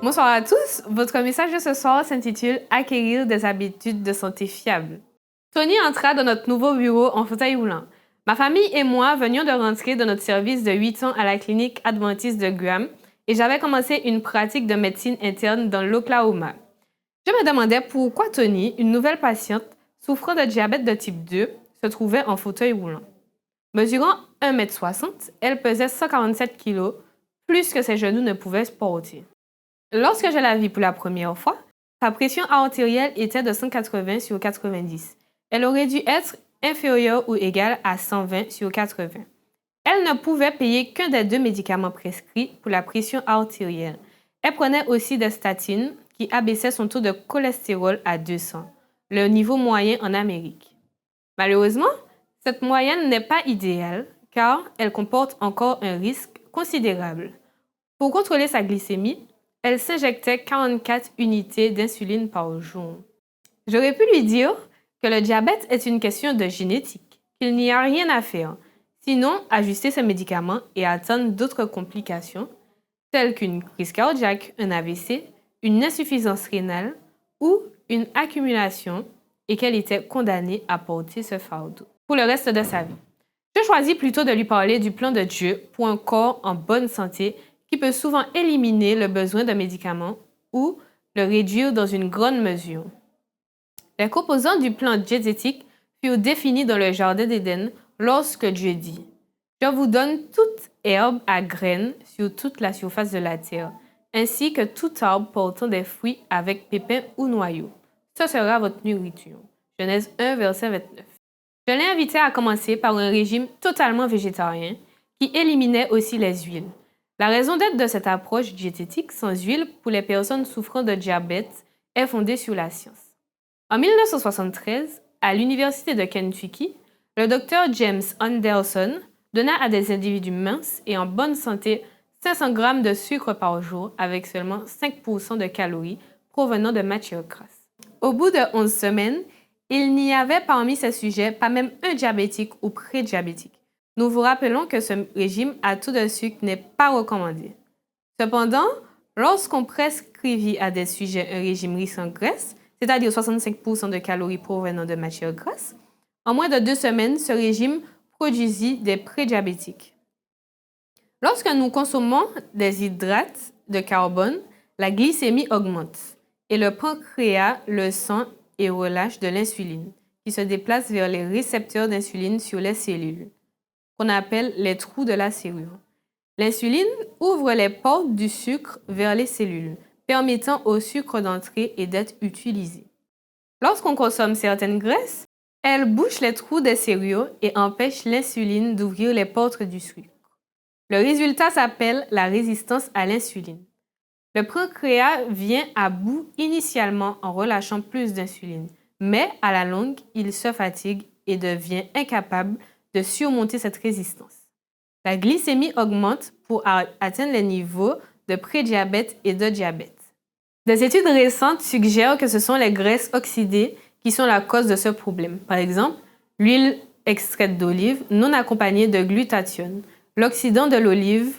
Bonsoir à tous. Votre message de ce soir s'intitule « Acquérir des habitudes de santé fiables ». Tony entra dans notre nouveau bureau en fauteuil roulant. Ma famille et moi venions de rentrer de notre service de 8 ans à la clinique adventiste de Graham et j'avais commencé une pratique de médecine interne dans l'Oklahoma. Je me demandais pourquoi Tony, une nouvelle patiente souffrant de diabète de type 2, se trouvait en fauteuil roulant. Mesurant 1,60 m, elle pesait 147 kg, plus que ses genoux ne pouvaient porter. Lorsque je la vis pour la première fois, sa pression artérielle était de 180 sur 90. Elle aurait dû être inférieure ou égale à 120 sur 80. Elle ne pouvait payer qu'un des 2 médicaments prescrits pour la pression artérielle. Elle prenait aussi des statines qui abaissaient son taux de cholestérol à 200, le niveau moyen en Amérique. Malheureusement, cette moyenne n'est pas idéale car elle comporte encore un risque considérable. Pour contrôler sa glycémie, elle s'injectait 44 unités d'insuline par jour. J'aurais pu lui dire que le diabète est une question de génétique, qu'il n'y a rien à faire, sinon ajuster ses médicaments et attendre d'autres complications, telles qu'une crise cardiaque, un AVC, une insuffisance rénale ou une accumulation, et qu'elle était condamnée à porter ce fardeau pour le reste de sa vie. Je choisis plutôt de lui parler du plan de Dieu pour un corps en bonne santé qui peut souvent éliminer le besoin de médicaments ou le réduire dans une grande mesure. Les composants du plan diététique furent définis dans le Jardin d'Éden lorsque Dieu dit « Je vous donne toute herbe à graines sur toute la surface de la terre, ainsi que tout arbre portant des fruits avec pépins ou noyaux. Ce sera votre nourriture. » Genèse 1, verset 29. Je l'ai invité à commencer par un régime totalement végétarien qui éliminait aussi les huiles. La raison d'être de cette approche diététique sans huile pour les personnes souffrant de diabète est fondée sur la science. En 1973, à l'Université de Kentucky, le docteur James Anderson donna à des individus minces et en bonne santé 500 grammes de sucre par jour avec seulement 5% de calories provenant de matières grasses. Au bout de 11 semaines, il n'y avait parmi ces sujets pas même un diabétique ou prédiabétique. Nous vous rappelons que ce régime à taux de sucre n'est pas recommandé. Cependant, lorsqu'on prescrivit à des sujets un régime riche en graisse, c'est-à-dire 65% de calories provenant de matières grasses, en moins de 2 semaines, ce régime produisit des prédiabétiques. Lorsque nous consommons des hydrates de carbone, la glycémie augmente et le pancréas le sent et relâche de l'insuline, qui se déplace vers les récepteurs d'insuline sur les cellules, qu'on appelle les trous de la serrure. L'insuline ouvre les portes du sucre vers les cellules, permettant au sucre d'entrer et d'être utilisé. Lorsqu'on consomme certaines graisses, elles bouchent les trous des serrures et empêchent l'insuline d'ouvrir les portes du sucre. Le résultat s'appelle la résistance à l'insuline. Le pancréas vient à bout initialement en relâchant plus d'insuline, mais à la longue, il se fatigue et devient incapable de surmonter cette résistance. La glycémie augmente pour atteindre les niveaux de prédiabète et de diabète. Des études récentes suggèrent que ce sont les graisses oxydées qui sont la cause de ce problème. Par exemple, l'huile extraite d'olive non accompagnée de glutathione, l'oxydant de l'olive,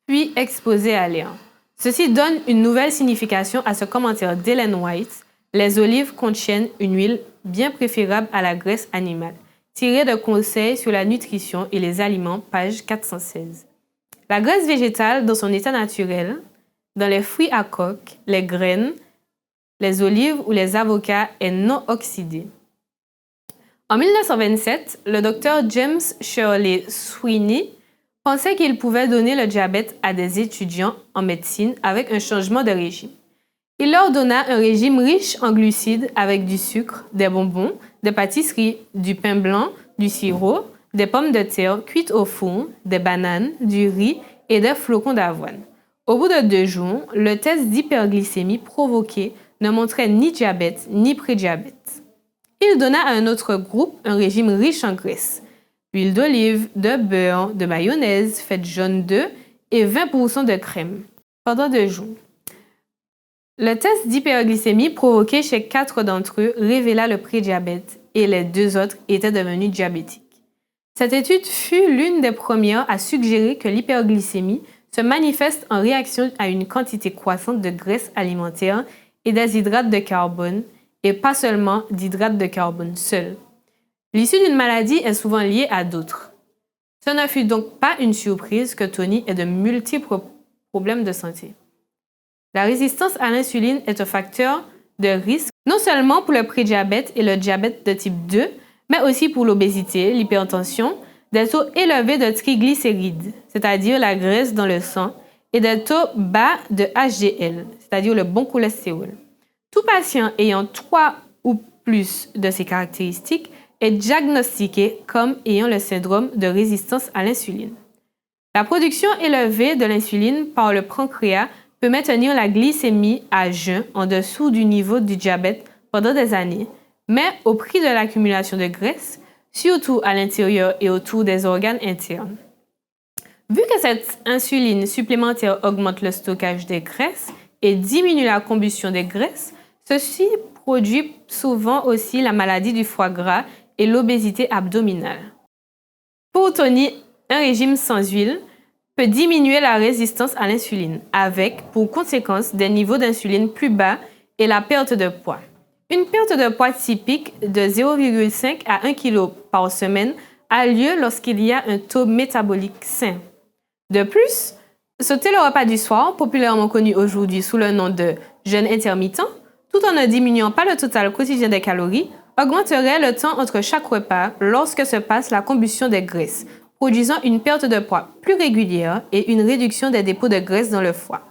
puis exposé à l'air. Ceci donne une nouvelle signification à ce commentaire d'Ellen White. Les olives contiennent une huile bien préférable à la graisse animale, tiré de Conseils sur la nutrition et les aliments, page 416. La graisse végétale dans son état naturel, dans les fruits à coque, les graines, les olives ou les avocats, est non oxydée. En 1927, le docteur James Shirley Sweeney pensait qu'il pouvait donner le diabète à des étudiants en médecine avec un changement de régime. Il leur donna un régime riche en glucides avec du sucre, des bonbons, des pâtisseries, du pain blanc, du sirop, des pommes de terre cuites au four, des bananes, du riz et des flocons d'avoine. Au bout de 2 jours, le test d'hyperglycémie provoqué ne montrait ni diabète ni prédiabète. Il donna à un autre groupe un régime riche en graisse, huile d'olive, de beurre, de mayonnaise, fête jaune d'œuf et 20% de crème pendant 2 jours. Le test d'hyperglycémie provoqué chez 4 d'entre eux révéla le prédiabète et les 2 autres étaient devenus diabétiques. Cette étude fut l'une des premières à suggérer que l'hyperglycémie se manifeste en réaction à une quantité croissante de graisses alimentaires et des hydrates de carbone, et pas seulement d'hydrates de carbone seuls. L'issue d'une maladie est souvent liée à d'autres. Ce ne fut donc pas une surprise que Tony ait de multiples problèmes de santé. La résistance à l'insuline est un facteur de risque non seulement pour le prédiabète et le diabète de type 2, mais aussi pour l'obésité, l'hypertension, des taux élevés de triglycérides, c'est-à-dire la graisse dans le sang, et des taux bas de HDL, c'est-à-dire le bon cholestérol. Tout patient ayant 3 ou plus de ces caractéristiques est diagnostiqué comme ayant le syndrome de résistance à l'insuline. La production élevée de l'insuline par le pancréas peut maintenir la glycémie à jeun en dessous du niveau du diabète pendant des années, mais au prix de l'accumulation de graisse, surtout à l'intérieur et autour des organes internes. Vu que cette insuline supplémentaire augmente le stockage des graisses et diminue la combustion des graisses, ceci produit souvent aussi la maladie du foie gras et l'obésité abdominale. Pour Tony, un régime sans huile peut diminuer la résistance à l'insuline, avec pour conséquence des niveaux d'insuline plus bas et la perte de poids. Une perte de poids typique de 0,5 à 1 kg par semaine a lieu lorsqu'il y a un taux métabolique sain. De plus, sauter le repas du soir, populairement connu aujourd'hui sous le nom de jeûne intermittent, tout en ne diminuant pas le total quotidien des calories, augmenterait le temps entre chaque repas lorsque se passe la combustion des graisses, produisant une perte de poids plus régulière et une réduction des dépôts de graisse dans le foie.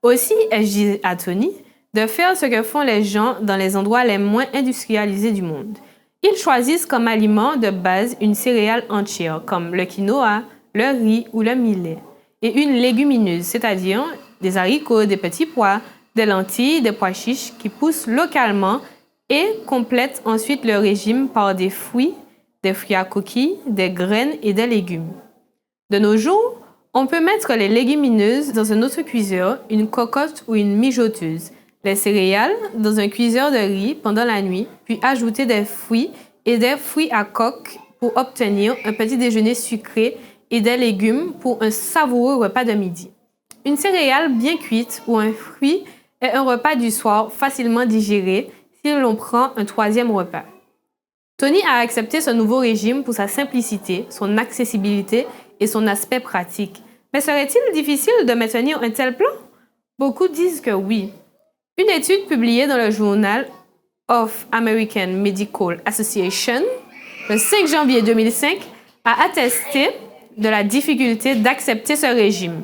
Aussi, ai-je dit à Tony de faire ce que font les gens dans les endroits les moins industrialisés du monde. Ils choisissent comme aliment de base une céréale entière, comme le quinoa, le riz ou le millet, et une légumineuse, c'est-à-dire des haricots, des petits pois, des lentilles, des pois chiches qui poussent localement et complètent ensuite le régime par des fruits à coquilles, des graines et des légumes. De nos jours, on peut mettre les légumineuses dans un autre cuiseur, une cocotte ou une mijoteuse, les céréales dans un cuiseur de riz pendant la nuit, puis ajouter des fruits et des fruits à coque pour obtenir un petit déjeuner sucré et des légumes pour un savoureux repas de midi. Une céréale bien cuite ou un fruit est un repas du soir facilement digéré si l'on prend un troisième repas. Tony a accepté ce nouveau régime pour sa simplicité, son accessibilité et son aspect pratique. Mais serait-il difficile de maintenir un tel plan? Beaucoup disent que oui. Une étude publiée dans le journal of American Medical Association le 5 janvier 2005 a attesté de la difficulté d'accepter ce régime.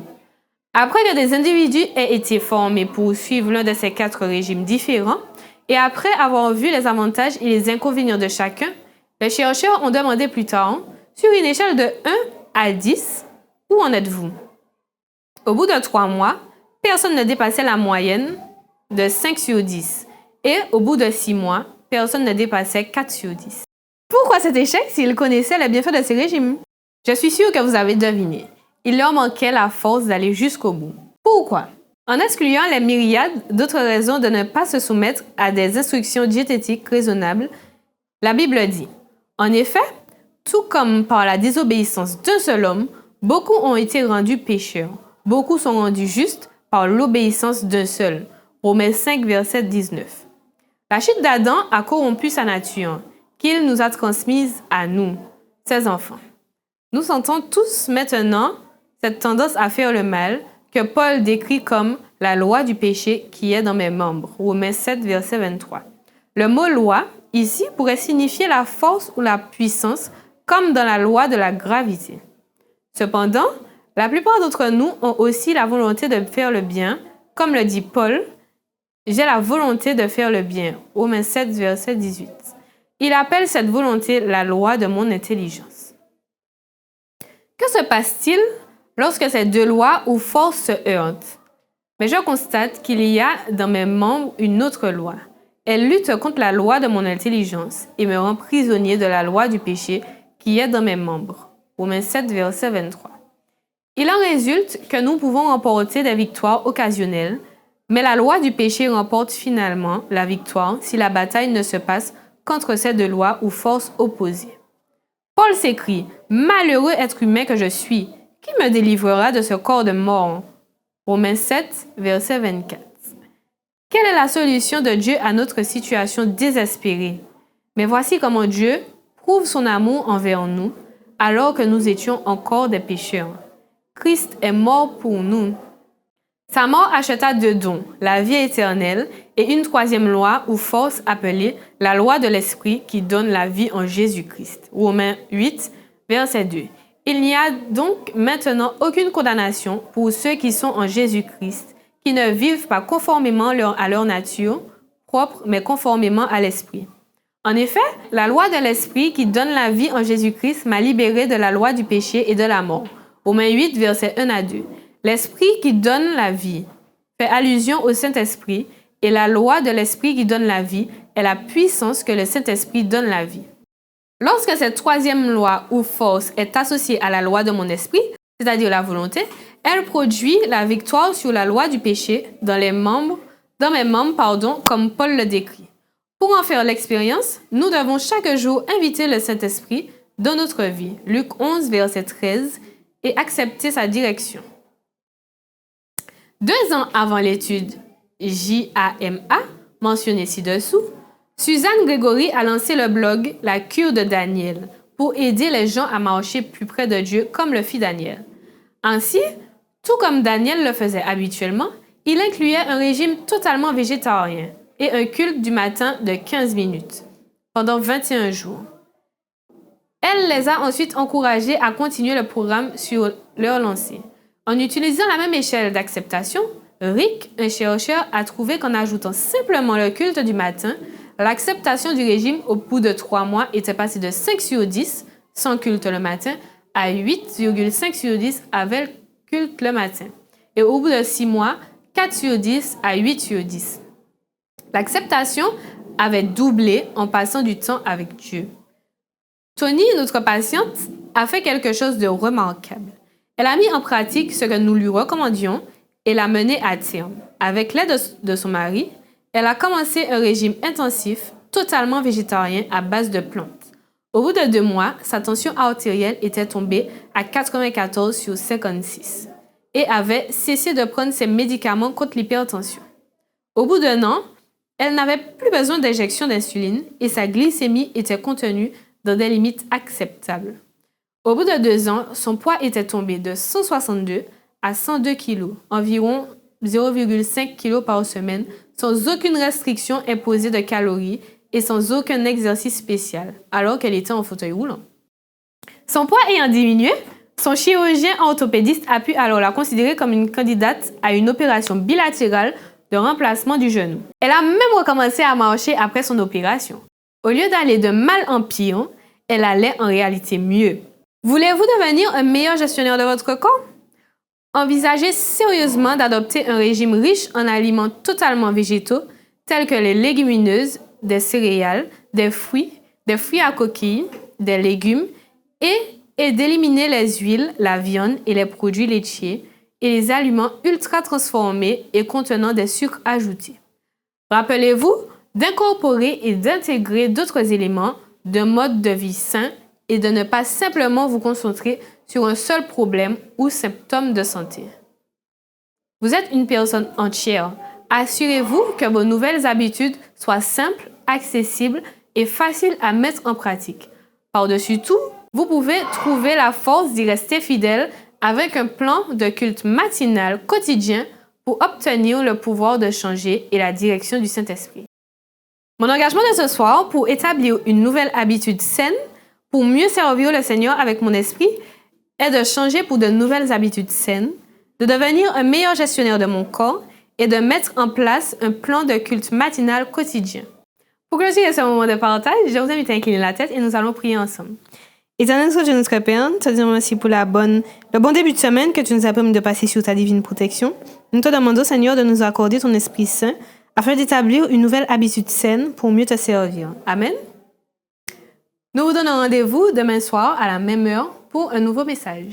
Après que des individus aient été formés pour suivre l'un de ces 4 régimes différents, et après avoir vu les avantages et les inconvénients de chacun, les chercheurs ont demandé plus tard, sur une échelle de 1 à 10, où en êtes-vous? Au bout de 3 mois, personne ne dépassait la moyenne de 5 sur 10. Et au bout de 6 mois, personne ne dépassait 4 sur 10. Pourquoi cet échec s'ils connaissaient les bienfaits de ces régimes? Je suis sûre que vous avez deviné. Il leur manquait la force d'aller jusqu'au bout. Pourquoi? En excluant les myriades d'autres raisons de ne pas se soumettre à des instructions diététiques raisonnables, la Bible dit: en effet, tout comme par la désobéissance d'un seul homme, beaucoup ont été rendus pécheurs. Beaucoup sont rendus justes par l'obéissance d'un seul. Romains 5, verset 19. La chute d'Adam a corrompu sa nature, qu'il nous a transmise à nous, ses enfants. Nous sentons tous maintenant cette tendance à faire le mal, que Paul décrit comme la loi du péché qui est dans mes membres. Romains 7, verset 23. Le mot loi, ici, pourrait signifier la force ou la puissance, comme dans la loi de la gravité. Cependant, la plupart d'entre nous ont aussi la volonté de faire le bien, comme le dit Paul, j'ai la volonté de faire le bien. Romains 7, verset 18. Il appelle cette volonté la loi de mon intelligence. Que se passe-t-il lorsque ces 2 lois ou forces se heurtent? Mais je constate qu'il y a dans mes membres une autre loi. Elle lutte contre la loi de mon intelligence et me rend prisonnier de la loi du péché qui est dans mes membres. Romains 7, verset 23. Il en résulte que nous pouvons remporter des victoires occasionnelles, mais la loi du péché remporte finalement la victoire si la bataille ne se passe qu'entre ces 2 lois ou forces opposées. Paul s'écrie: « Malheureux être humain que je suis, Qui me délivrera de ce corps de mort? Romains 7, verset 24. Quelle est la solution de Dieu à notre situation désespérée? Mais voici comment Dieu prouve son amour envers nous alors que nous étions encore des pécheurs. Christ est mort pour nous. Sa mort acheta deux dons, la vie éternelle et une troisième loi ou force appelée la loi de l'Esprit qui donne la vie en Jésus-Christ. Romains 8, verset 2. Il n'y a donc maintenant aucune condamnation pour ceux qui sont en Jésus-Christ, qui ne vivent pas conformément à leur nature propre, mais conformément à l'Esprit. En effet, la loi de l'Esprit qui donne la vie en Jésus-Christ m'a libéré de la loi du péché et de la mort. Romains 8, versets 1 à 2. L'Esprit qui donne la vie fait allusion au Saint-Esprit et la loi de l'Esprit qui donne la vie est la puissance que le Saint-Esprit donne la vie. Lorsque cette troisième loi ou force est associée à la loi de mon esprit, c'est-à-dire la volonté, elle produit la victoire sur la loi du péché dans mes membres, comme Paul le décrit. Pour en faire l'expérience, nous devons chaque jour inviter le Saint-Esprit dans notre vie, Luc 11, verset 13, et accepter sa direction. 2 ans avant l'étude JAMA, mentionnée ci-dessous, Suzanne Grégory a lancé le blog La cure de Daniel pour aider les gens à marcher plus près de Dieu comme le fit Daniel. Ainsi, tout comme Daniel le faisait habituellement, il incluait un régime totalement végétarien et un culte du matin de 15 minutes pendant 21 jours. Elle les a ensuite encouragés à continuer le programme sur leur lancée. En utilisant la même échelle d'acceptation, Rick, un chercheur, a trouvé qu'en ajoutant simplement le culte du matin, l'acceptation du régime au bout de 3 mois était passée de 5 sur 10 sans culte le matin à 8,5 sur 10 avec culte le matin. Et au bout de 6 mois, 4 sur 10 à 8 sur 10. L'acceptation avait doublé en passant du temps avec Dieu. Tony, notre patiente, a fait quelque chose de remarquable. Elle a mis en pratique ce que nous lui recommandions et l'a mené à terme. Avec l'aide de son mari, elle a commencé un régime intensif, totalement végétarien à base de plantes. Au bout de 2 mois, sa tension artérielle était tombée à 94 sur 56 et avait cessé de prendre ses médicaments contre l'hypertension. Au bout d'1 an, elle n'avait plus besoin d'injection d'insuline et sa glycémie était contenue dans des limites acceptables. Au bout de 2 ans, son poids était tombé de 162 à 102 kg, environ 0,5 kg par semaine, sans aucune restriction imposée de calories et sans aucun exercice spécial, alors qu'elle était en fauteuil roulant. Son poids ayant diminué, son chirurgien orthopédiste a pu alors la considérer comme une candidate à une opération bilatérale de remplacement du genou. Elle a même recommencé à marcher après son opération. Au lieu d'aller de mal en pire, elle allait en réalité mieux. Voulez-vous devenir un meilleur gestionnaire de votre corps? Envisagez sérieusement d'adopter un régime riche en aliments totalement végétaux, tels que les légumineuses, des céréales, des fruits à coquilles, des légumes, et d'éliminer les huiles, la viande et les produits laitiers, et les aliments ultra transformés et contenant des sucres ajoutés. Rappelez-vous d'incorporer et d'intégrer d'autres éléments d'un mode de vie sain et de ne pas simplement vous concentrer sur un seul problème ou symptôme de santé. Vous êtes une personne entière. Assurez-vous que vos nouvelles habitudes soient simples, accessibles et faciles à mettre en pratique. Par-dessus tout, vous pouvez trouver la force d'y rester fidèle avec un plan de culte matinal quotidien pour obtenir le pouvoir de changer et la direction du Saint-Esprit. Mon engagement de ce soir pour établir une nouvelle habitude saine, pour mieux servir le Seigneur avec mon esprit, est de changer pour de nouvelles habitudes saines, de devenir un meilleur gestionnaire de mon corps et de mettre en place un plan de culte matinal quotidien. Pour clôturer ce moment de partage, je vous invite à incliner la tête et nous allons prier ensemble. Éternel Dieu notre Père, te disons merci pour le bon début de semaine que tu nous as permis de passer sur ta divine protection. Nous te demandons, Seigneur, de nous accorder ton Esprit Saint afin d'établir une nouvelle habitude saine pour mieux te servir. Amen. Nous vous donnons rendez-vous demain soir à la même heure pour un nouveau message.